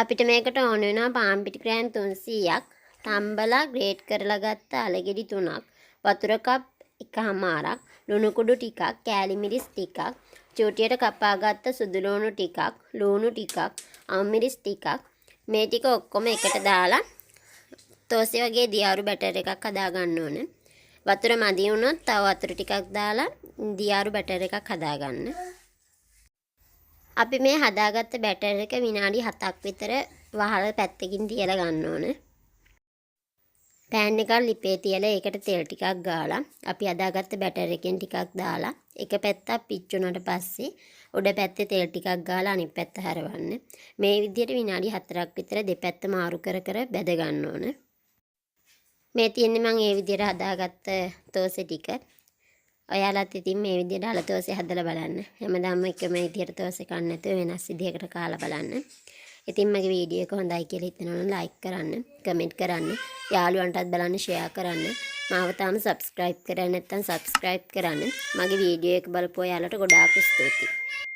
අපිට මේකට ඕන වෙනවා පාන් පිටි ග්‍රෑම් 300ක්, තම්බලා ග්‍රේට් කරලා ගත්ත අලගෙඩි 3ක්, වතුර කප් එකහමාරක්, ලුණු කුඩු ටිකක්, කෑලි මිරිස් ටිකක්, චූටියට කපාගත්ත සුදු ලුණු ටිකක්, ලුණු ටිකක්, අමුමිරිස් ටිකක්. මේ ටික ඔක්කොම එකට දාලා තෝසේ වගේ දියාරු බැටර් එකක් හදා ගන්න ඕනේ. වතුර මදි වුණොත් තව වතුර ටිකක් දාලා දියාරු බැටර් එකක් හදා ගන්න. අපි මේ හදාගත්ත බැටර් එක විනාඩි 7ක් විතර වහලා පැත්තකින් තියලා ගන්න ඕනේ. පෑන් එකක් ලිපේ තියලා ඒකට තෙල් ටිකක් ගාලා අපි හදාගත්ත බැටර් එකෙන් ටිකක් දාලා එක පැත්තක් පිච්චුණාට පස්සේ උඩ පැත්තේ තෙල් ටිකක් ගාලා අනිත් පැත්ත හරවන්න. මේ විදිහට විනාඩි 4ක් විතර දෙපැත්ත මාරු කර කර බැද ගන්න ඕනේ. මේ තියෙන්නේ මම මේ විදිහට හදාගත්ත තෝසේ ටික. ඔයාලත් ඉතින් මේ විදිහට අල තෝසේ හදලා බලන්න. හැමදාම එකම විදිහට තෝසේ කන්න නැතුව වෙනස් විදිහකට කාලා බලන්න. ඉතින් මගේ වීඩියෝ එක හොඳයි කියලා හිතනවනම් ලයික් කරන්න, කමෙන්ට් කරන්න, යාළුවන්ටත් බලන්න ෂෙයා කරන්න. මාව තාම සබ්ස්ක්‍රයිබ් කරලා නැත්නම් සබ්ස්ක්‍රයිබ් කරන්න. මගේ වීඩියෝ එක බලපුවා යාළුවට ගොඩාක් ස්තුතියි.